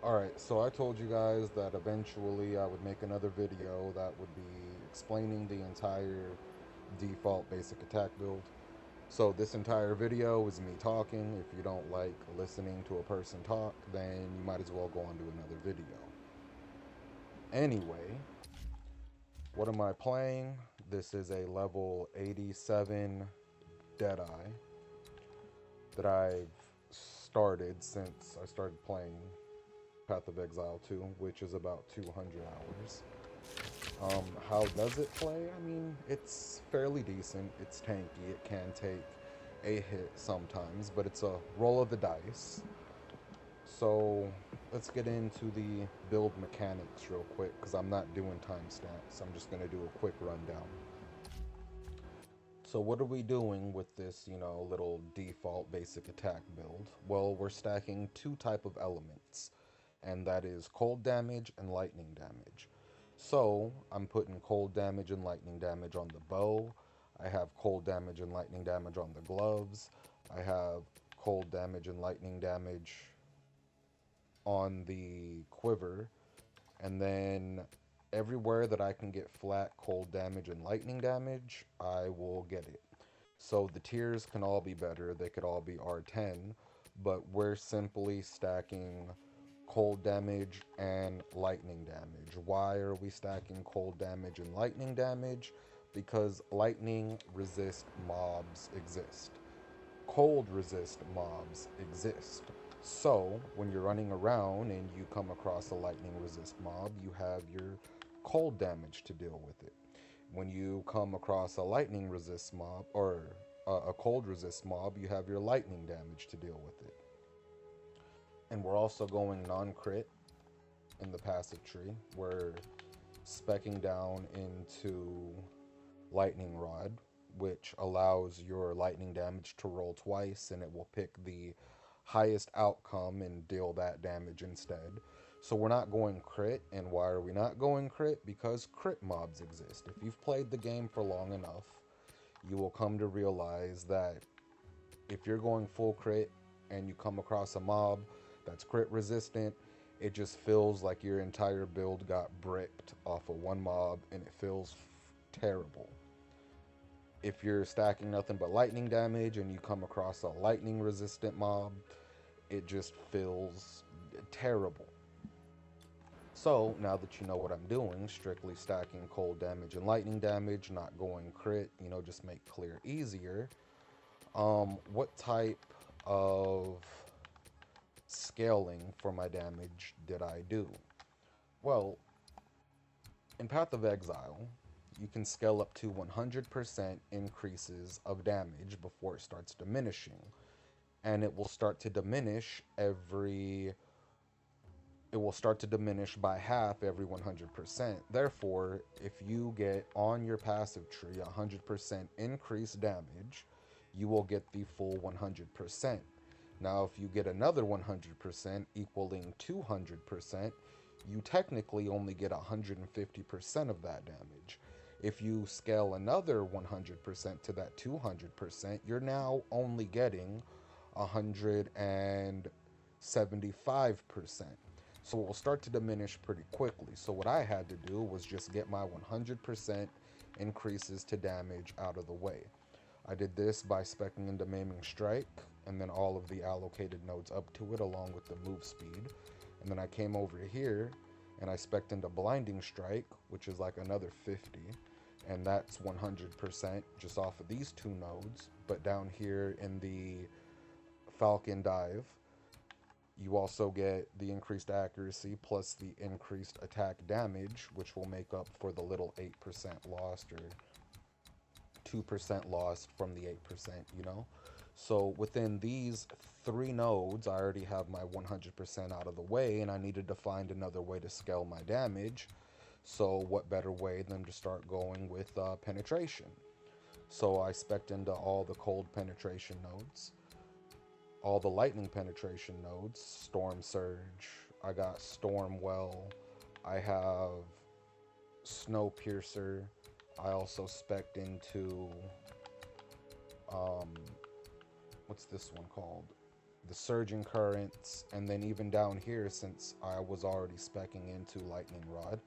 Alright, so I told you guys that eventually I would make another video that would be explaining the entire default basic attack build. So this entire video is me talking. If you don't like listening to a person talk, then you might as well go on to another video. Anyway, what am I playing? This is a level 87 Deadeye that I've started since I started playing Path of Exile 2, which is about 200 hours. How does it play? I mean, it's fairly decent. It's tanky. It can take a hit sometimes, but it's a roll of the dice. So let's get into the build mechanics real quick because I'm not doing timestamps. I'm just going to do a quick rundown. So what are we doing with this, little default basic attack build? Well, we're stacking two type of elements, and that is cold damage and lightning damage. So I'm putting cold damage and lightning damage on the bow. I have cold damage and lightning damage on the gloves. I have cold damage and lightning damage on the quiver. And then everywhere that I can get flat cold damage and lightning damage, I will get it. So the tiers can all be better. They could all be R10, but we're simply stacking cold damage and lightning damage. Why are we stacking cold damage and lightning damage? Because lightning resist mobs exist. Cold resist mobs exist. So when you're running around and you come across a lightning resist mob, you have your cold damage to deal with it. When you come across a lightning resist mob or a cold resist mob, you have your lightning damage to deal with it. And we're also going non-crit in the passive tree. We're specking down into lightning rod, which allows your lightning damage to roll twice and it will pick the highest outcome and deal that damage instead. So we're not going crit, and why are we not going crit? Because crit mobs exist. If you've played the game for long enough, you will come to realize that if you're going full crit and you come across a mob that's crit resistant, it just feels like your entire build got bricked off of one mob and it feels terrible. If you're stacking nothing but lightning damage and you come across a lightning resistant mob, it just feels terrible. So now that you know what I'm doing, strictly stacking cold damage and lightning damage, not going crit, just make clear easier. What type of scaling for my damage did I do? Well, in Path of Exile, you can scale up to 100% increases of damage before it starts diminishing. And it will start to diminish by half every 100%. Therefore, if you get on your passive tree 100% increased damage, you will get the full 100%. Now, if you get another 100% equaling 200%, you technically only get 150% of that damage. If you scale another 100% to that 200%, you're now only getting 175%. So it will start to diminish pretty quickly. So what I had to do was just get my 100% increases to damage out of the way. I did this by specking into Maiming Strike, and then all of the allocated nodes up to it along with the move speed. And then I came over here and I spec'd into Blinding Strike, which is like another 50. And that's 100% just off of these two nodes. But down here in the Falcon Dive, you also get the increased accuracy plus the increased attack damage, which will make up for the little 8% lost or 2% lost from the 8%. So within these three nodes, I already have my 100% out of the way, and I needed to find another way to scale my damage. So what better way than to start going with penetration? So I spec'd into all the cold penetration nodes, all the lightning penetration nodes, Storm Surge, I got Stormwell, I have Snowpiercer, I also spec'd into, um, what's this one called? the surging currents, and then even down here, since I was already specking into lightning rod,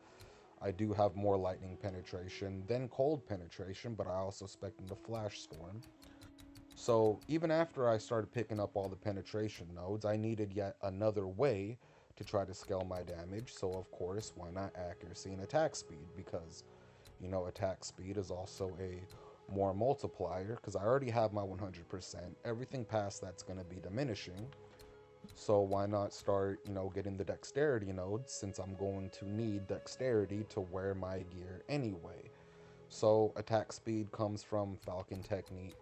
I do have more lightning penetration than cold penetration, but I also spec into flash storm. So even after I started picking up all the penetration nodes, I needed yet another way to try to scale my damage. So of course, why not accuracy and attack speed? Because, attack speed is also a more multiplier, because I already have my 100%. Everything past that's going to be diminishing. So why not start, getting the dexterity nodes, since I'm going to need dexterity to wear my gear anyway. So attack speed comes from Falcon Technique,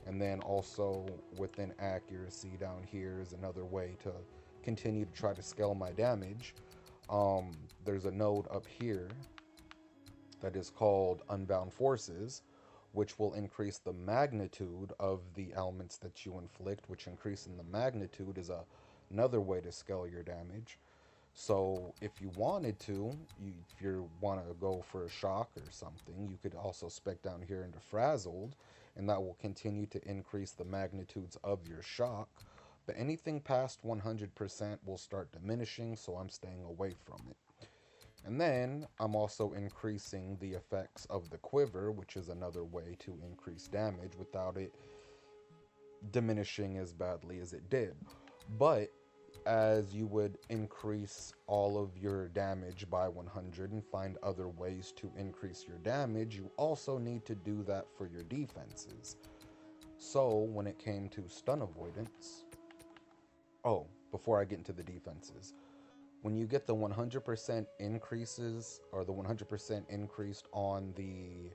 and then also within accuracy down here is another way to continue to try to scale my damage. There's a node up here that is called Unbound Forces, which will increase the magnitude of the elements that you inflict, which increasing the magnitude is another way to scale your damage. So if you wanted to, if you want to go for a shock or something, you could also spec down here into Frazzled, and that will continue to increase the magnitudes of your shock. But anything past 100% will start diminishing, so I'm staying away from it. And then I'm also increasing the effects of the quiver, which is another way to increase damage without it diminishing as badly as it did. But as you would increase all of your damage by 100 and find other ways to increase your damage, you also need to do that for your defenses. So when it came to stun avoidance, before I get into the defenses, when you get the 100% increases, or the 100% increased on the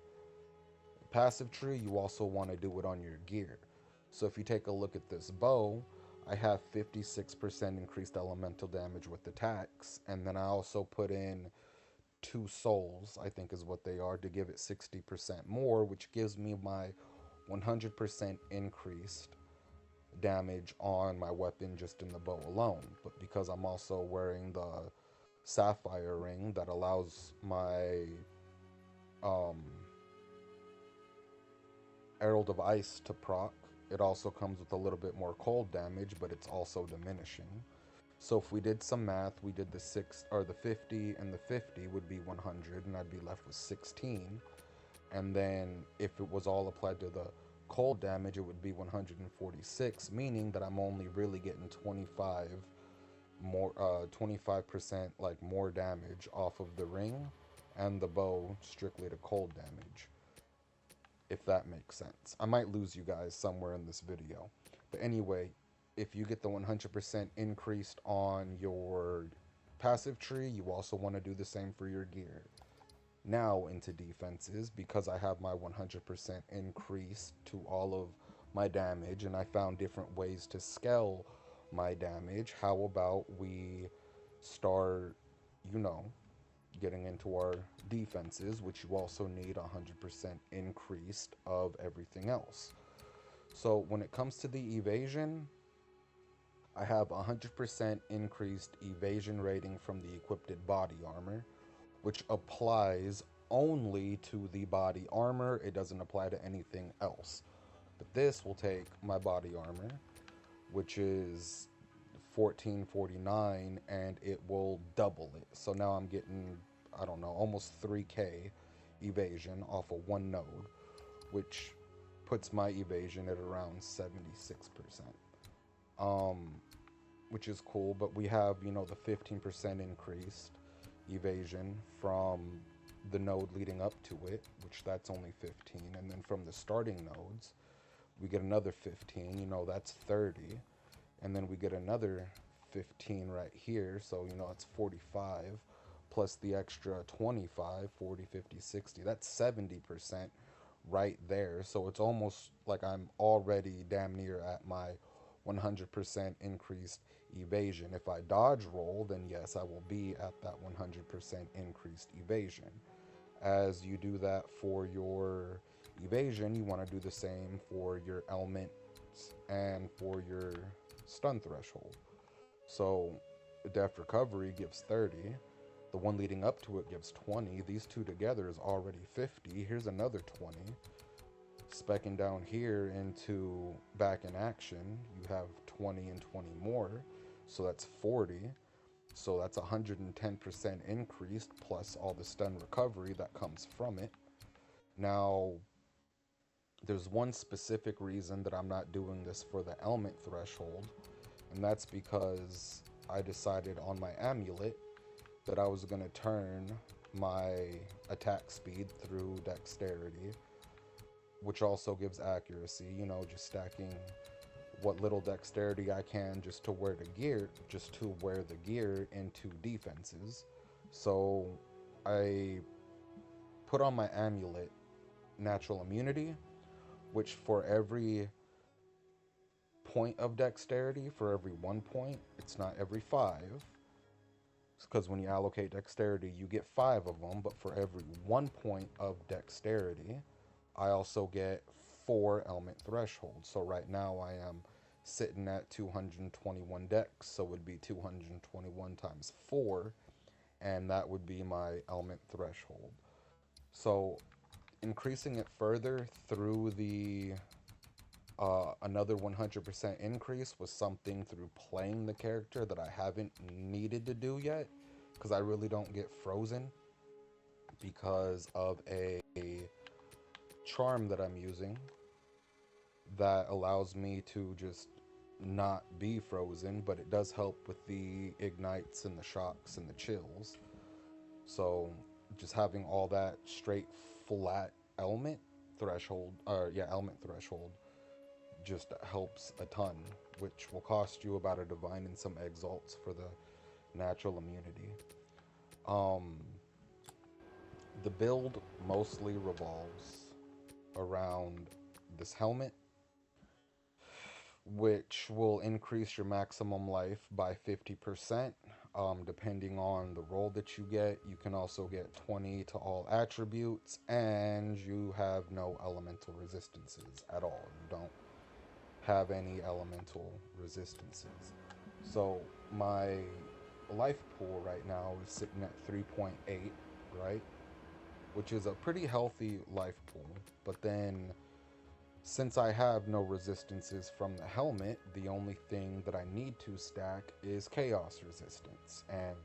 passive tree, you also want to do it on your gear. So if you take a look at this bow, I have 56% increased elemental damage with attacks, and then I also put in 2 souls, I think is what they are, to give it 60% more, which gives me my 100% increased damage on my weapon just in the bow alone. But because I'm also wearing the sapphire ring that allows my Herald of Ice to proc, it also comes with a little bit more cold damage, but it's also diminishing. So if we did some math, we did the 50 and the 50 would be 100, and I'd be left with 16. And then if it was all applied to the cold damage, it would be 146, meaning that I'm only really getting 25% like more damage off of the ring and the bow strictly to cold damage, if that makes sense. I might lose you guys somewhere in this video, but anyway, if you get the 100% increased on your passive tree, you also want to do the same for your gear. Now into defenses, because I have my 100% increase to all of my damage, and I found different ways to scale my damage. How about we start, getting into our defenses, which you also need 100% increased of everything else. So when it comes to the evasion, I have 100% increased evasion rating from the equipped body armor, which applies only to the body armor. It doesn't apply to anything else. But this will take my body armor, which is 1449, and it will double it. So now I'm getting, I don't know, almost 3k evasion off of one node, which puts my evasion at around 76%. Which is cool, but we have, the 15% increased evasion from the node leading up to it, which that's only 15, and then from the starting nodes we get another 15, that's 30, and then we get another 15 right here, so it's 45 plus the extra 25, 40, 50, 60, that's 70% right there. So it's almost like I'm already damn near at my 100% increased evasion. If I dodge roll, then yes, I will be at that 100% increased evasion. As you do that for your evasion, you want to do the same for your elements and for your stun threshold. So Deft Recovery gives 30, the one leading up to it gives 20, these two together is already 50, here's another 20. Specking down here into Back in Action, you have 20 and 20 more. So that's 40. So that's 110% increased plus all the stun recovery that comes from it. Now, there's one specific reason that I'm not doing this for the ailment threshold, and that's because I decided on my amulet that I was going to turn my attack speed through dexterity, which also gives accuracy, just stacking what little dexterity I can just to wear the gear into defenses. So I put on my amulet natural immunity, which for every point of dexterity, for every 1 point, it's not every 5. Because when you allocate dexterity, you get 5 of them, but for every 1 point of dexterity, I also get 4 ailment thresholds. So right now I am sitting at 221 dex, so it would be 221 times 4, and that would be my ailment threshold. So increasing it further through the another 100% increase was something through playing the character that I haven't needed to do yet, because I really don't get frozen because of a charm that I'm using that allows me to just not be frozen, but it does help with the ignites and the shocks and the chills. So just having all that straight flat ailment ailment threshold just helps a ton, which will cost you about a divine and some exalts for the natural immunity. The build mostly revolves around this helmet, which will increase your maximum life by 50%, depending on the roll that you get. You can also get 20 to all attributes, and you have no elemental resistances at all. You don't have any elemental resistances. So my life pool right now is sitting at 3.8, right? Which is a pretty healthy life pool. But then, since I have no resistances from the helmet, the only thing that I need to stack is chaos resistance. And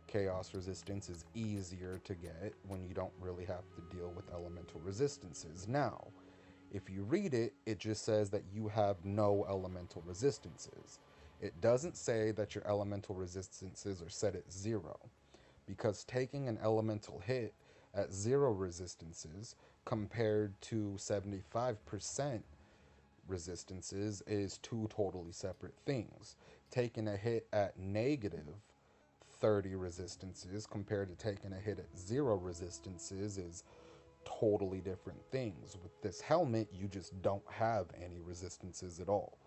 chaos resistance is easier to get when you don't really have to deal with elemental resistances. Now, if you read it, it just says that you have no elemental resistances. It doesn't say that your elemental resistances are set at 0, because taking an elemental hit at 0 resistances compared to 75% resistances is two totally separate things. Taking a hit at negative 30 resistances compared to taking a hit at 0 resistances is totally different things. With this helmet, you just don't have any resistances at all.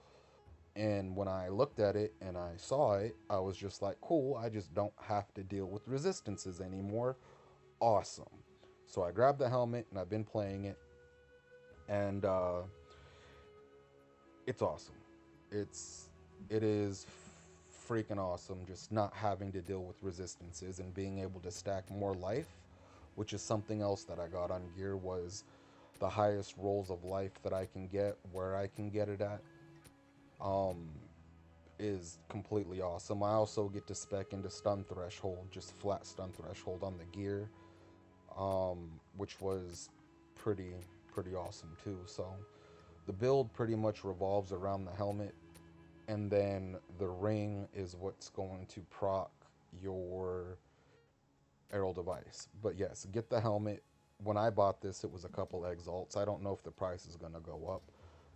And when I looked at it and I saw it, I was just like, cool, I just don't have to deal with resistances anymore. Awesome. So I grabbed the helmet and I've been playing it, and it's awesome. It is freaking awesome just not having to deal with resistances and being able to stack more life, which is something else that I got on gear, was the highest rolls of life that I can get, where I can get it at, is completely awesome. I also get to spec into stun threshold, just flat stun threshold on the gear, which was pretty awesome too. So the build pretty much revolves around the helmet, and then the ring is what's going to proc your Aerial Device. But yes, get the helmet. When I bought this, it was a couple exalts. I don't know if the price is going to go up,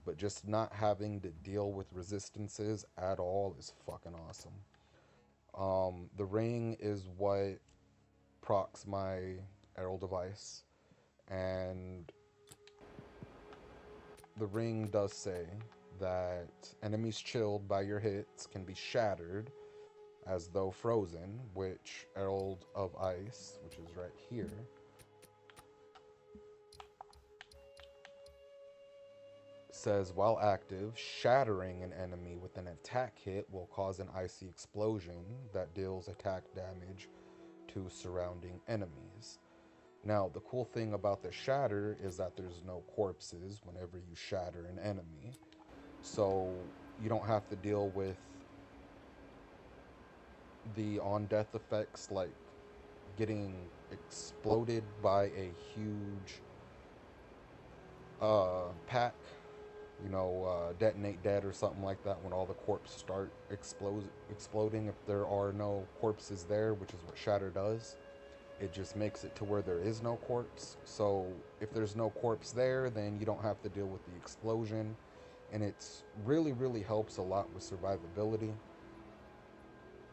but just not having to deal with resistances at all is fucking awesome. The ring is what procs my Aerial Device, and the ring does say that enemies chilled by your hits can be shattered as though frozen, which Herald of Ice, which is right here, says while active, shattering an enemy with an attack hit will cause an icy explosion that deals attack damage to surrounding enemies. Now, the cool thing about the shatter is that there's no corpses whenever you shatter an enemy. So You don't have to deal with the on death effects like getting exploded by a huge pack, detonate dead or something like that when all the corpses start exploding. If there are no corpses there, which is what Shatter does, it just makes it to where there is no corpse. So if there's no corpse there, then you don't have to deal with the explosion, and it's really helps a lot with survivability.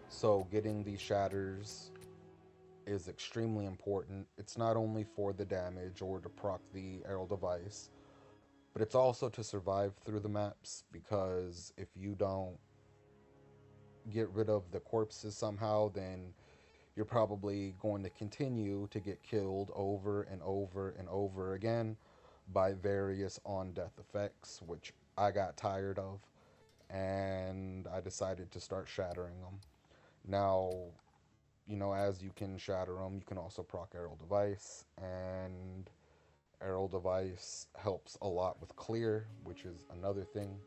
So getting these shatters is extremely important. It's not only for the damage or to proc the aerial device, but it's also to survive through the maps, because if you don't get rid of the corpses somehow, then you're probably going to continue to get killed over and over and over again by various on death effects, which I got tired of, and I decided to start shattering them. Now, as you can shatter them, you can also proc Aerial Device, and Aerial Device helps a lot with clear, which is another thing.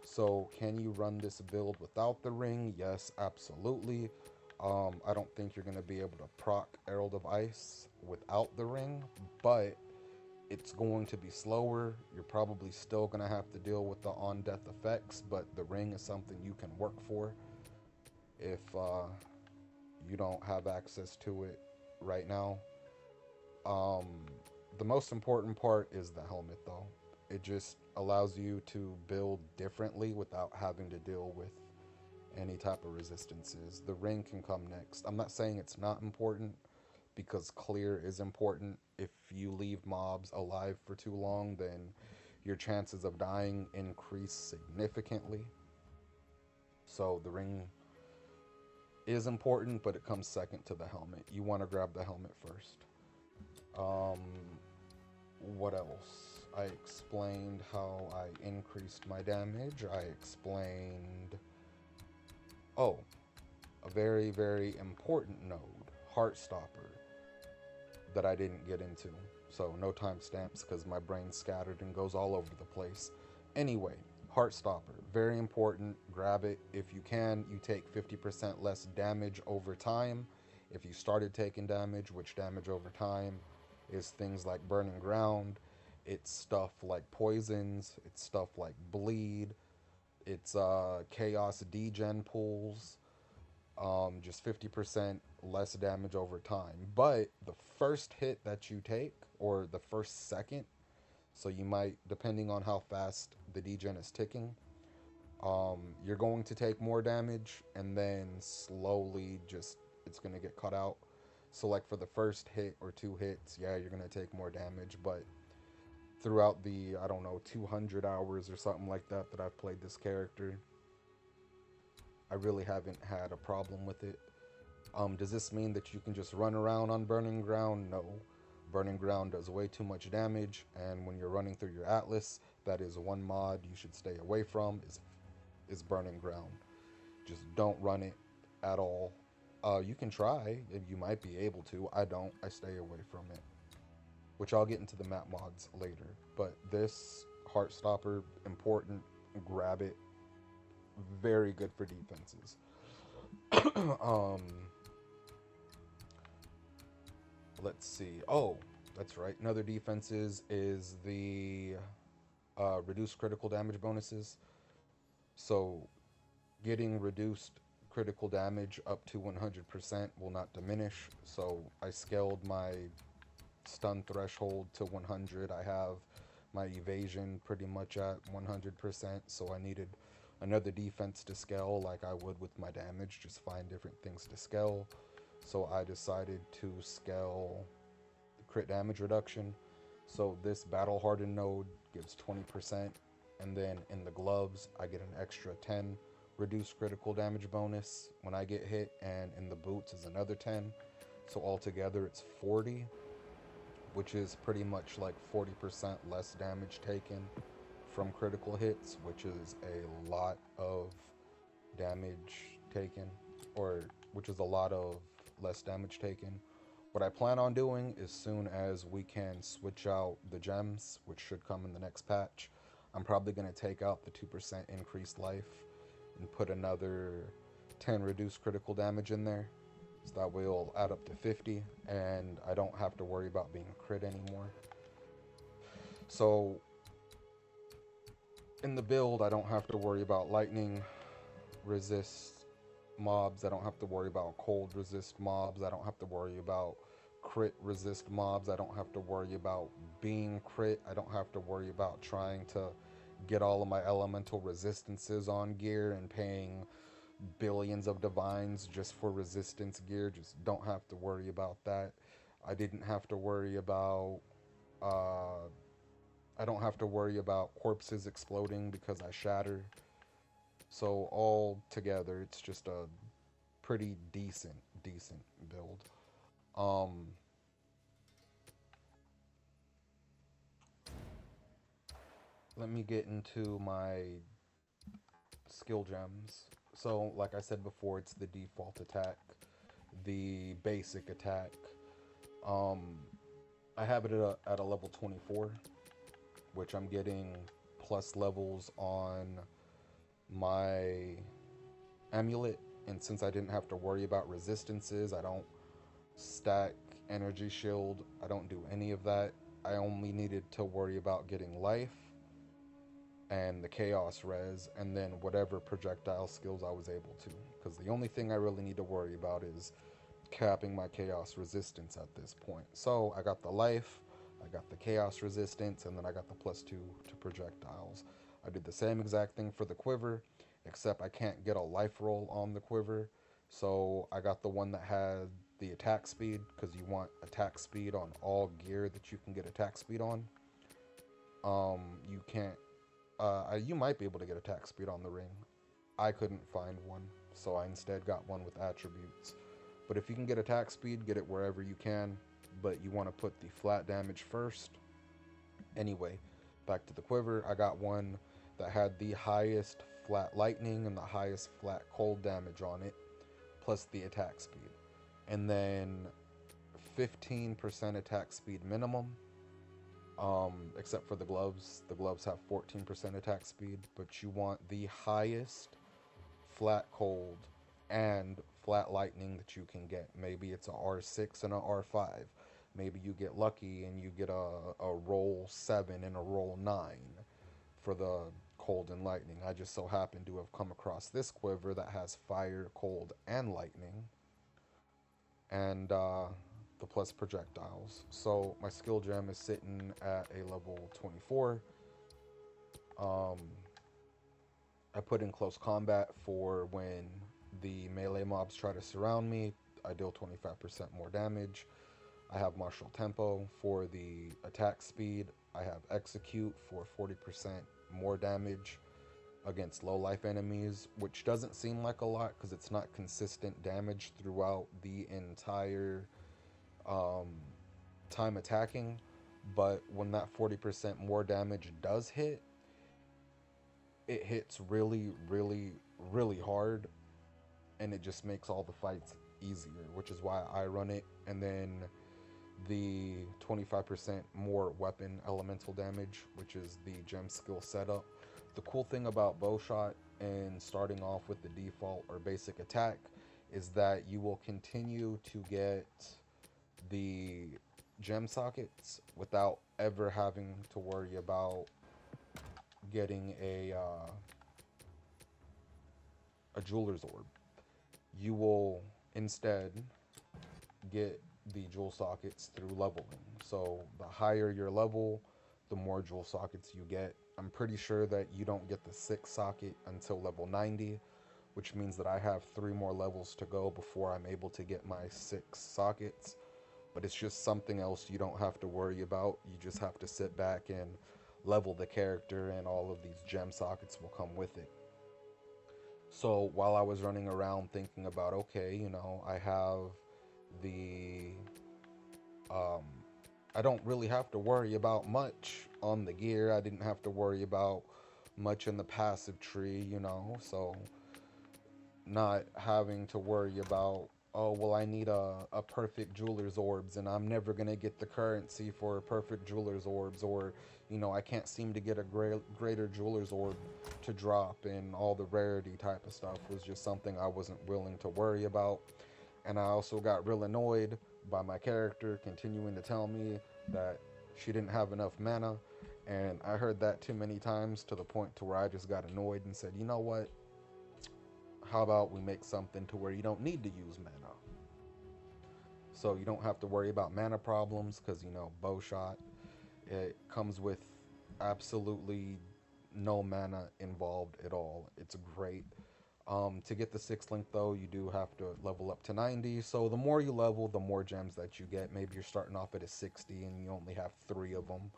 So, can you run this build without the ring? Yes, absolutely. I don't think you're going to be able to proc Herald of Ice without the ring, but it's going to be slower. You're probably still going to have to deal with the on death effects, but the ring is something you can work for if you don't have access to it right now. Um, the most important part is the helmet, though. It just allows you to build differently without having to deal with any type of resistances. The ring can come next. I'm not saying it's not important, because clear is important. If you leave mobs alive for too long, then your chances of dying increase significantly. So the ring is important, but it comes second to the helmet. You want to grab the helmet first. Um, what else? I explained how I increased my damage. I explained. Oh, a very important node, Heartstopper, that I didn't get into. So no timestamps because my brain's scattered and goes all over the place. Anyway, Heartstopper, very important. Grab it if you can. You take 50% less damage over time. If you started taking damage, which damage over time is things like burning ground, it's stuff like poisons, it's stuff like bleed, it's chaos degen pools, just 50% less damage over time. But the first hit that you take, or the first second, so you might, depending on how fast the degen is ticking, you're going to take more damage, and then slowly just it's going to get cut out. So, like for the first hit or two hits, yeah, you're going to take more damage, but throughout the, I don't know, 200 hours or something like that that I've played this character, I really haven't had a problem with it. Does this mean that you can just run around on Burning Ground? No. Burning Ground does way too much damage, and when you're running through your Atlas, that is one mod you should stay away from, is Burning Ground. Just don't run it at all. You can try, you might be able to. I don't. I stay away from it. Which I'll get into the map mods later. But this Heartstopper, important. Grab it. Very good for defenses. um, let's see. Oh, that's right. Another defenses is the reduced critical damage bonuses. So getting reduced critical damage up to 100% will not diminish. So I scaled my stun threshold to 100. I have my evasion pretty much at 100%. So I needed another defense to scale like I would with my damage. Just find different things to scale. So I decided to scale the crit damage reduction. So this battle hardened node gives 20%, and then in the gloves I get an extra 10 reduced critical damage bonus when I get hit, and in the boots is another 10. So altogether it's 40, which is pretty much like 40% less damage taken from critical hits, which is a lot of damage taken, or which is a lot of less damage taken. What I plan on doing, as soon as we can switch out the gems, which should come in the next patch, I'm probably going to take out the 2% increased life and put another 10 reduced critical damage in there. So that way it'll add up to 50, and I don't have to worry about being a crit anymore. So in the build, I don't have to worry about lightning resist mobs. I don't have to worry about cold resist mobs. I don't have to worry about crit resist mobs. I don't have to worry about being crit. I don't have to worry about trying to get all of my elemental resistances on gear and paying billions of divines just for resistance gear. Just don't have to worry about that. I didn't have to worry about I don't have to worry about corpses exploding because I shatter. So all together, it's just a pretty decent build. Um, Let me get into my skill gems. So, like I said before, it's the default attack, the basic attack. Um, I have it at a level 24, which I'm getting plus levels on my amulet. And since I didn't have to worry about resistances, I don't stack energy shield, I don't do any of that. I only needed to worry about getting life and the chaos res, and then whatever projectile skills I was able to. Because the only thing I really need to worry about is capping my chaos resistance at this point. So I got the life, I got the chaos resistance, and then I got the +2 to projectiles. I did the same exact thing for the quiver, except I can't get a life roll on the quiver. So I got the one that had the attack speed, because you want attack speed on all gear that you can get attack speed on. You can't you might be able to get attack speed on the ring. I couldn't find one, so I instead got one with attributes. But if you can get attack speed, get it wherever you can, but you want to put the flat damage first. Anyway, back to the quiver, I got one that had the highest flat lightning and the highest flat cold damage on it, plus the attack speed. And then 15% attack speed minimum, except for the gloves. The gloves have 14% attack speed, but you want the highest flat cold and flat lightning that you can get. Maybe it's a R6 and a R5. Maybe you get lucky and you get a roll 7 and a roll 9 for the cold and lightning. I just so happen to have come across this quiver that has fire, cold, and lightning, and the plus projectiles. So my skill gem is sitting at a level 24. I put in close combat for when the melee mobs try to surround me. I deal 25% more damage. I have martial tempo for the attack speed. I have execute for 40% more damage against low life enemies, which doesn't seem like a lot because it's not consistent damage throughout the entire time attacking. But when that 40% more damage does hit, it hits really hard, and it just makes all the fights easier, which is why I run it. And then the 25% more weapon elemental damage, which is the gem skill setup. The cool thing about Bowshot and starting off with the default or basic attack is that you will continue to get the gem sockets without ever having to worry about getting a jeweler's orb. You will instead get the jewel sockets through leveling. So the higher your level, the more jewel sockets you get. I'm pretty sure that you don't get the 6th socket until level 90, which means that I have 3 more levels to go before I'm able to get my 6 sockets. But it's just something else you don't have to worry about. You just have to sit back and level the character, and all of these gem sockets will come with it. So while I was running around thinking about, okay, you know, I have the I don't really have to worry about much on the gear. I didn't have to worry about much in the passive tree, you know, so not having to worry about, oh, well, I need a perfect jeweler's orbs, and I'm never going to get the currency for perfect jeweler's orbs, or, I can't seem to get a greater jeweler's orb to drop, and all the rarity type of stuff was just something I wasn't willing to worry about. And I also got real annoyed by my character continuing to tell me that she didn't have enough mana. And I heard that too many times to the point to where I just got annoyed and said, you know what? How about we make something to where you don't need to use mana? So you don't have to worry about mana problems because, bow shot, it comes with absolutely no mana involved at all. It's great. To get the 6 link though, you do have to level up to 90. So the more you level, the more gems that you get. Maybe you're starting off at a 60 and you only have 3 of them.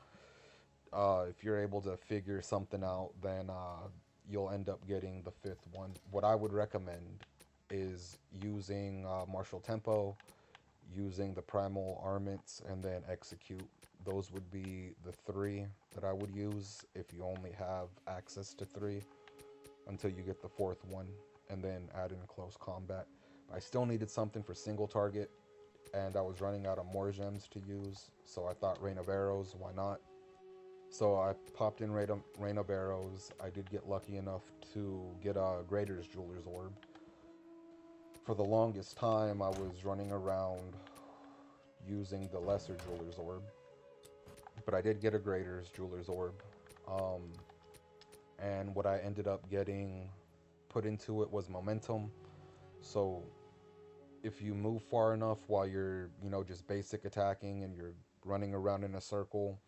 If you're able to figure something out, then you'll end up getting the 5th one. What I would recommend is using martial tempo, using the primal armaments, and then execute. Those would be the 3 that I would use if you only have access to 3 until you get the 4th one, and then add in close combat. I still needed something for single target, and I was running out of more gems to use, so I thought Rain of Arrows, why not? So I popped in Rain of Arrows. I did get lucky enough to get a Greater's Jeweler's Orb. For the longest time, I was running around using the Lesser Jeweler's Orb, but I did get a Greater's Jeweler's Orb. And what I ended up getting put into it was momentum. So if you move far enough while you're, just basic attacking and you're running around in a circle,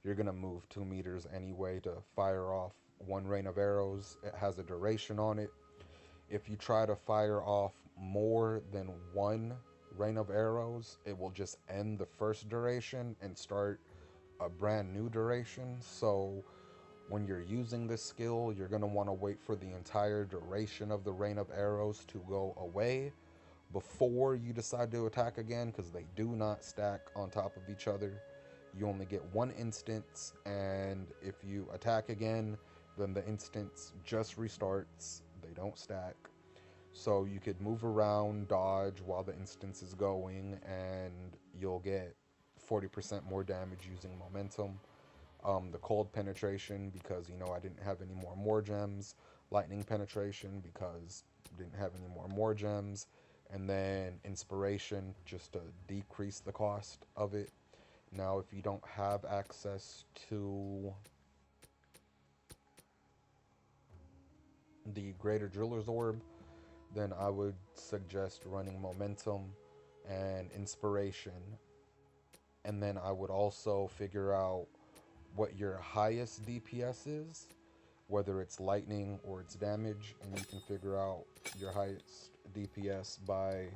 you're going to move 2 meters anyway to fire off 1 rain of arrows. It has a duration on it. If you try to fire off more than 1 rain of arrows, it will just end the first duration and start a brand new duration. So when you're using this skill, you're going to want to wait for the entire duration of the rain of arrows to go away before you decide to attack again, because they do not stack on top of each other. You only get 1 instance, and if you attack again, then the instance just restarts. They don't stack. So you could move around, dodge while the instance is going, and you'll get 40% more damage using momentum. The cold penetration, because I didn't have any more gems. Lightning penetration, because I didn't have any more gems. And then inspiration, just to decrease the cost of it. Now, if you don't have access to the Greater Jeweler's Orb, then I would suggest running momentum and inspiration. And then I would also figure out what your highest DPS is, whether it's lightning or it's damage, and you can figure out your highest DPS by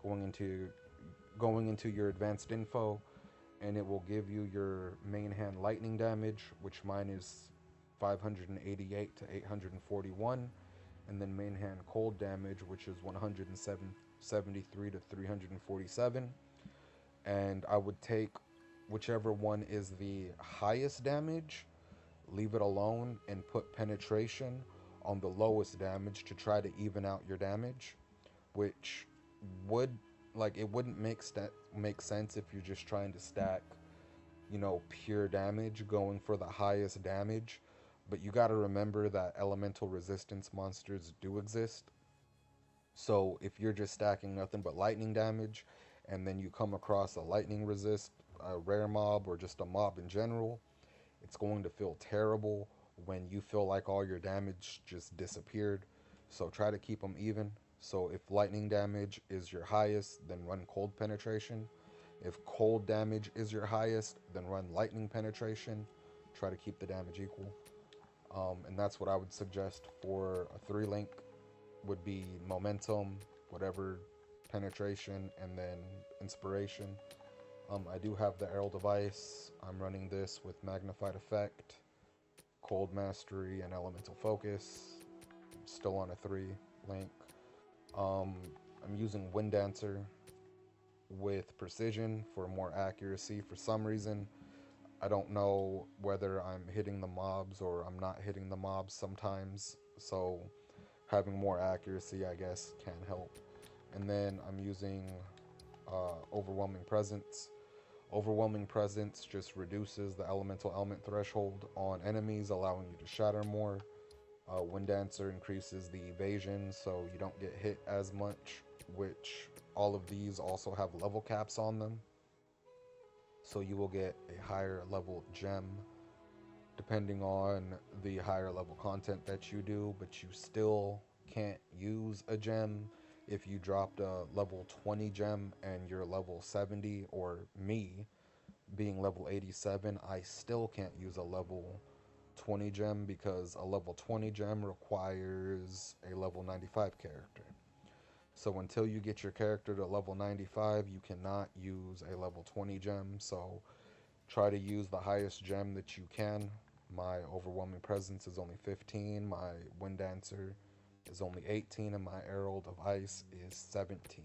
going into your advanced info, and it will give you your main hand lightning damage, which mine is 588 to 841, and then main hand cold damage, which is 173 to 347. And I would take whichever one is the highest damage, leave it alone, and put penetration on the lowest damage to try to even out your damage, which would, it wouldn't make sense if you're just trying to stack, pure damage going for the highest damage. But you got to remember that elemental resistance monsters do exist. So if you're just stacking nothing but lightning damage, and then you come across a lightning resist, a rare mob, or just a mob in general, it's going to feel terrible when you feel like all your damage just disappeared. So try to keep them even. So if lightning damage is your highest, then run cold penetration. If cold damage is your highest, then run lightning penetration. Try to keep the damage equal. And that's what I would suggest for a 3 link, would be momentum, whatever, penetration, and then inspiration. I do have the Arrow device. I'm running this with Magnified Effect, Cold Mastery, and Elemental Focus. Still on a 3 link. I'm using Wind Dancer with Precision for more accuracy. For some reason, I don't know whether I'm hitting the mobs or I'm not hitting the mobs sometimes. So having more accuracy, I guess, can help. And then I'm using Overwhelming Presence Overwhelming Presence just reduces the elemental element threshold on enemies, allowing you to shatter more. Wind Dancer increases the evasion so you don't get hit as much, which all of these also have level caps on them. So you will get a higher level gem depending on the higher level content that you do, but you still can't use a gem if you dropped a level 20 gem and you're level 70, or me being level 87, I still can't use a level 20 gem because a level 20 gem requires a level 95 character. So until you get your character to level 95, you cannot use a level 20 gem. So try to use the highest gem that you can. My Overwhelming Presence is only 15, my Wind Dancer is only 18, and my Herald of Ice is 17,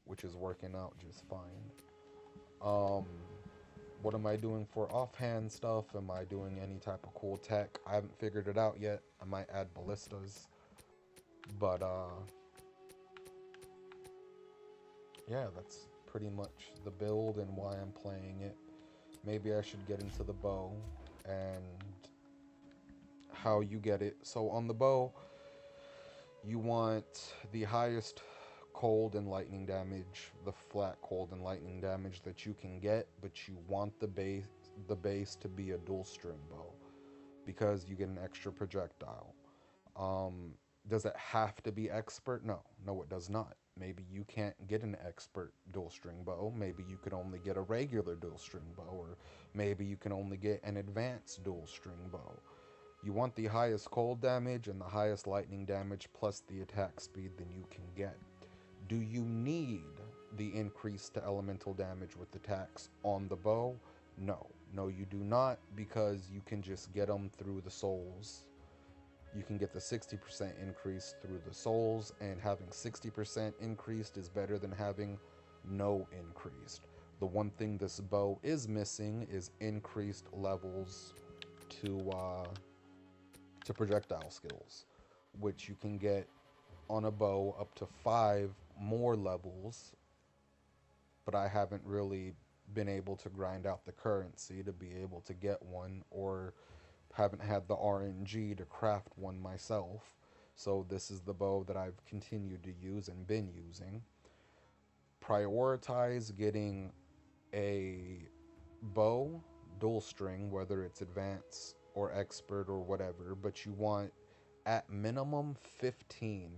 which is working out just fine. What am I doing for offhand stuff? Am I doing any type of cool tech? I haven't figured it out yet. I might add ballistas. But yeah, that's pretty much the build and why I'm playing it. Maybe I should get into the bow and how you get it. So on the bow, you want the highest cold and lightning damage, the flat cold and lightning damage that you can get, but you want the base to be a dual string bow because you get an extra projectile. Does it have to be expert? No, it does not. Maybe you can't get an expert dual string bow. Maybe you could only get a regular dual string bow, or maybe you can only get an advanced dual string bow. You want the highest cold damage and the highest lightning damage plus the attack speed than you can get. Do you need the increase to elemental damage with attacks on the bow? No, you do not, because you can just get them through the souls. You can get the 60% increase through the souls, and having 60% increased is better than having no increased. The one thing this bow is missing is increased levels to projectile skills, which you can get on a bow up to 5 more levels, but I haven't really been able to grind out the currency to be able to get one, or haven't had the RNG to craft one myself. So this is the bow that I've continued to use and been using. Prioritize getting a bow dual string, whether it's advanced or expert or whatever, but you want at minimum 15%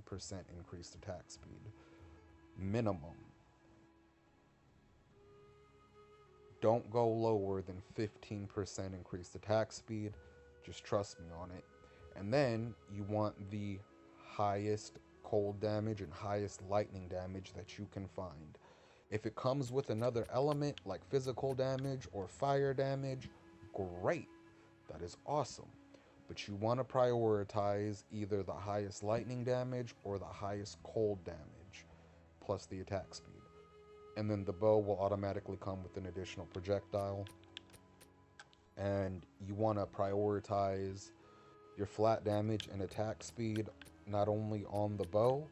increased attack speed. Minimum. Don't go lower than 15% increased attack speed. Just trust me on it. And then you want the highest cold damage and highest lightning damage that you can find. If it comes with another element like physical damage or fire damage, great. That is awesome. But you want to prioritize either the highest lightning damage or the highest cold damage, plus the attack speed. And then the bow will automatically come with an additional projectile. And you want to prioritize your flat damage and attack speed not only on the bow,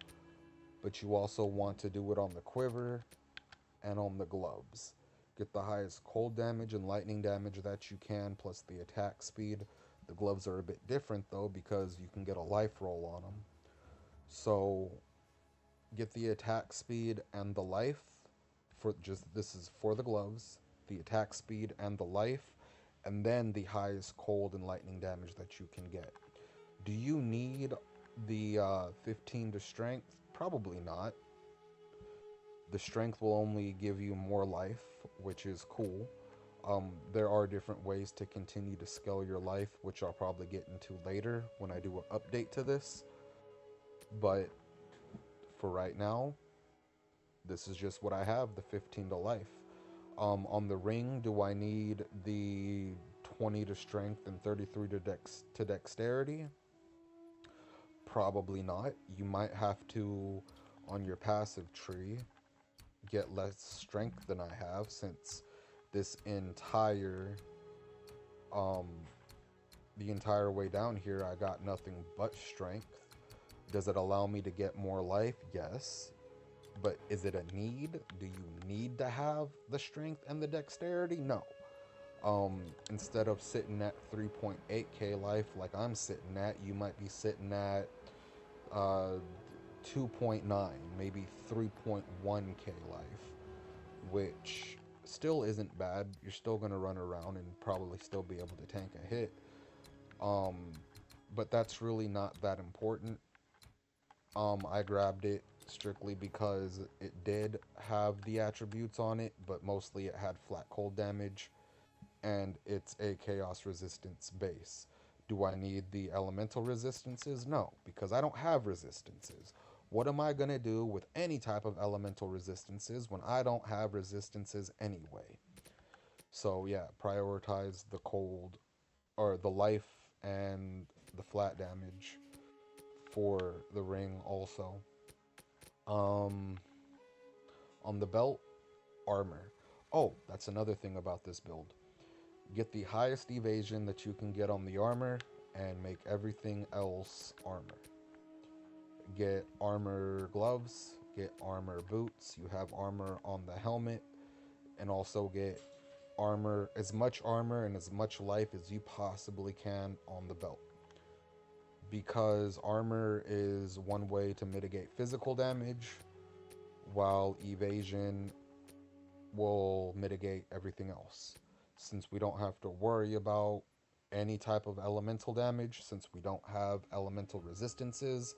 but you also want to do it on the quiver and on the gloves. Get the highest cold damage and lightning damage that you can, plus the attack speed. The gloves are a bit different though, because you can get a life roll on them. So get the attack speed and the life this is for the gloves, the attack speed and the life, and then the highest cold and lightning damage that you can get. Do you need the 15 to strength? Probably not. The strength will only give you more life, which is cool. There are different ways to continue to scale your life, which I'll probably get into later when I do an update to this. But for right now, this is just what I have, the 15 to life. On the ring, do I need the 20 to strength and 33 to dexterity? Probably not. You might have to, on your passive tree, get less strength than I have, since this the entire way down here I got nothing but strength. Does it allow me to get more life? Yes. But is it a need? Do you need to have the strength and the dexterity? No. Instead of sitting at 3.8k life like I'm sitting at, you might be sitting at uh, 2.9, maybe 3.1k life, which still isn't bad. You're still gonna run around and probably still be able to tank a hit. Um, but that's really not that important. I grabbed it strictly because it did have the attributes on it, but mostly it had flat cold damage and it's a chaos resistance base. Do I need the elemental resistances? No, because I don't have resistances. What am I going to do with any type of elemental resistances when I don't have resistances anyway? So, yeah, prioritize the cold or the life and the flat damage for the ring also. Um, on the belt, armor. Oh, that's another thing about this build. Get the highest evasion that you can get on the armor and make everything else armor. Get armor gloves, get armor boots, you have armor on the helmet, and also get armor, as much armor and as much life as you possibly can on the belt. Because armor is one way to mitigate physical damage, while evasion will mitigate everything else. Since we don't have to worry about any type of elemental damage, since we don't have elemental resistances,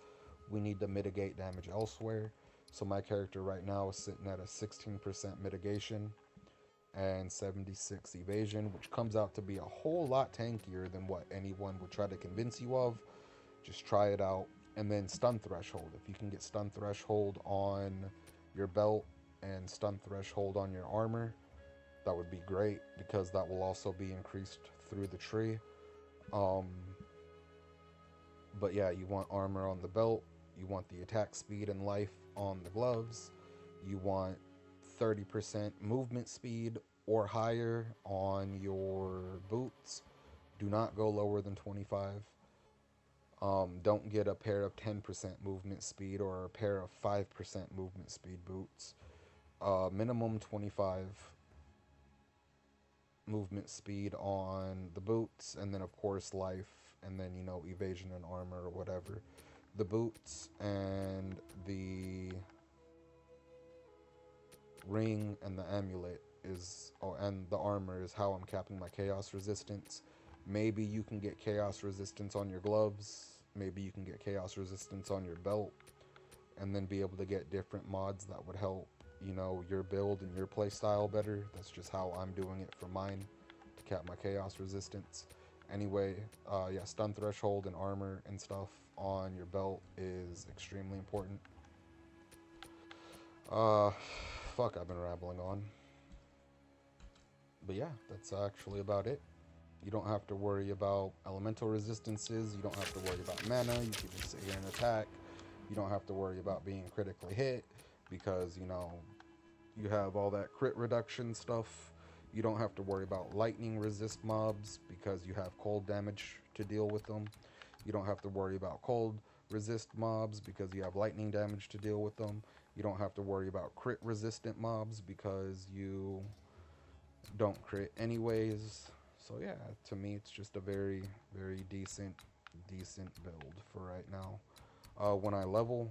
we need to mitigate damage elsewhere. So my character right now is sitting at a 16% mitigation and 76 evasion, which comes out to be a whole lot tankier than what anyone would try to convince you of. Just try it out. And then stun threshold. If you can get stun threshold on your belt and stun threshold on your armor, that would be great because that will also be increased through the tree. Um, but yeah, you want armor on the belt, you want the attack speed and life on the gloves, you want 30% movement speed or higher on your boots. Do not go lower than 25. Don't get a pair of 10% movement speed or a pair of 5% movement speed boots. Minimum 25 movement speed on the boots, and then of course life, and then evasion and armor or whatever. The boots and the ring and the amulet is, oh, and the armor is how I'm capping my chaos resistance. Maybe you can get chaos resistance on your gloves, maybe you can get chaos resistance on your belt, and then be able to get different mods that would help your build and your play style better. That's just how I'm doing it for mine to cap my chaos resistance. Anyway, yeah, stun threshold and armor and stuff on your belt is extremely important. uh Fuck, I've been rambling on, but yeah, that's actually about it. You don't have to worry about elemental resistances, you don't have to worry about mana, you can just sit here and attack. You don't have to worry about being critically hit because you have all that crit reduction stuff. You don't have to worry about lightning resist mobs because you have cold damage to deal with them. You don't have to worry about cold resist mobs because you have lightning damage to deal with them. You don't have to worry about crit resistant mobs because you don't crit anyways. So yeah, to me it's just a very, very decent build for right now. When I level,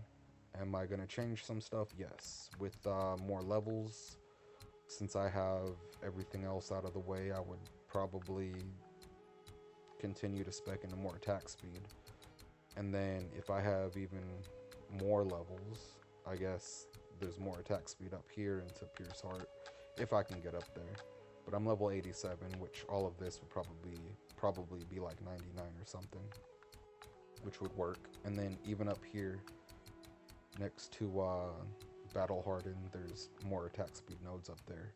am I going to change some stuff? Yes. With more levels, since I have everything else out of the way, I would probably continue to spec into more attack speed. And then if I have even more levels, I guess there's more attack speed up here into Pierce Heart, if I can get up there. But I'm level 87, which all of this would probably be like 99 or something, which would work. And then even up here next to Battle Hardened, there's more attack speed nodes up there.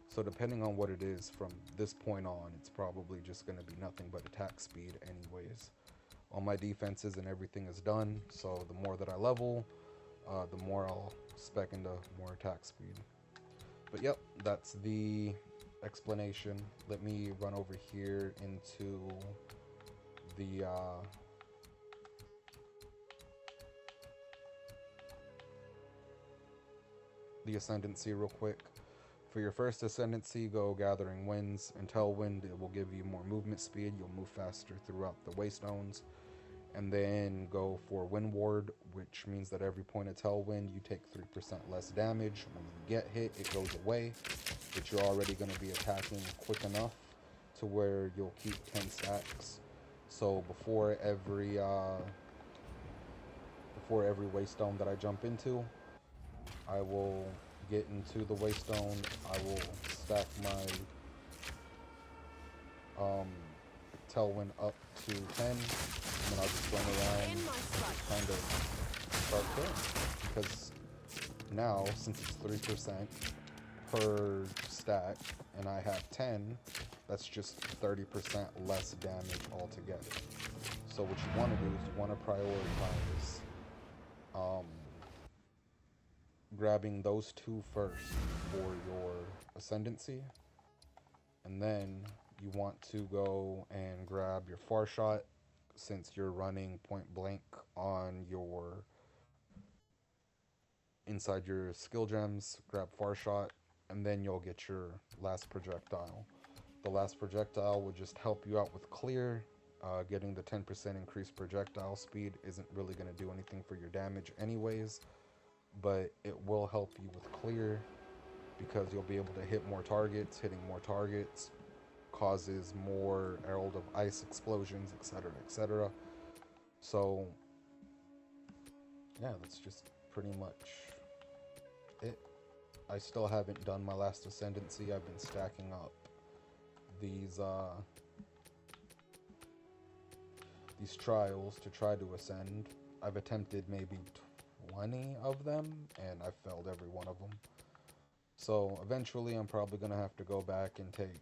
So depending on what it is from this point on, it's probably just going to be nothing but attack speed anyways. All my defenses and everything is done, so the more that I level, the more I'll spec into more attack speed. But yep, that's the explanation. Let me run over here into the the Ascendancy real quick. For your first Ascendancy, go Gathering Winds and Tailwind. It will give you more movement speed. You'll move faster throughout the Waystones. And then go for Wind Ward, which means that every point of Tailwind, you take 3% less damage. When you get hit, it goes away, but you're already going to be attacking quick enough to where you'll keep 10 stacks. So before every Waystone that I jump into, I will get into the Waystone. I will stack my Tailwind up to 10, and then I'll just run around and kind of start killing. Because now, since it's 3% per stack, and I have 10, that's just 30% less damage altogether. So what you want to do is you want to prioritize grabbing those two first for your Ascendancy, and then you want to go and grab your Far Shot since you're running point blank on your inside your skill gems. Grab Far Shot, and then you'll get your last projectile. The last projectile will just help you out with clear. Getting the 10% increased projectile speed isn't really going to do anything for your damage anyways, but it will help you with clear because you'll be able to hit more targets. Hitting more targets causes more Herald of Ice explosions, etc., etc. So, yeah, that's just pretty much it. I still haven't done my last Ascendancy. I've been stacking up these trials to try to ascend. I've attempted maybe 20 of them, and I failed every one of them. So eventually I'm probably going to have to go back and take,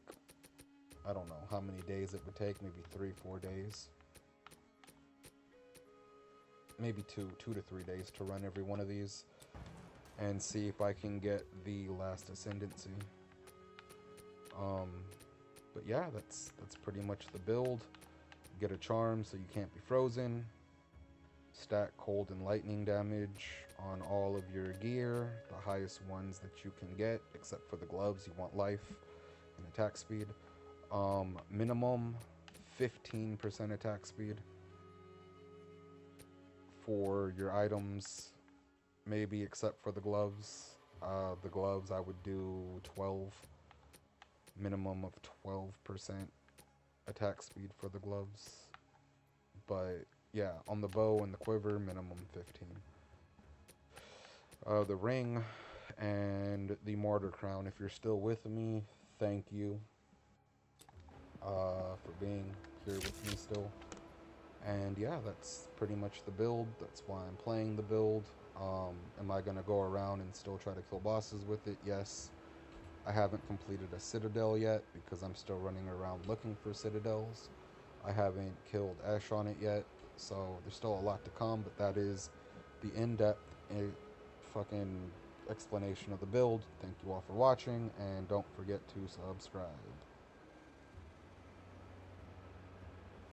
I don't know how many days it would take, maybe 3-4 days. Maybe 2 to 3 days to run every one of these and see if I can get the last Ascendancy. But yeah, that's pretty much the build. Get a charm so you can't be frozen. Stack cold and lightning damage on all of your gear, the highest ones that you can get, except for the gloves. You want life and attack speed. Minimum 15% attack speed for your items, maybe except for the gloves. The gloves I would do 12, minimum of 12% attack speed for the gloves. But yeah, on the bow and the quiver, minimum 15. The ring and the mortar crown, if you're still with me, thank you for being here with me still. And yeah, that's pretty much the build. That's why I'm playing the build. Am I gonna go around and still try to kill bosses with it? Yes. I haven't completed a citadel yet because I'm still running around looking for citadels. I haven't killed Ash on it yet, so there's still a lot to come, but that is the in-depth fucking explanation of the build. Thank you all for watching, and don't forget to subscribe.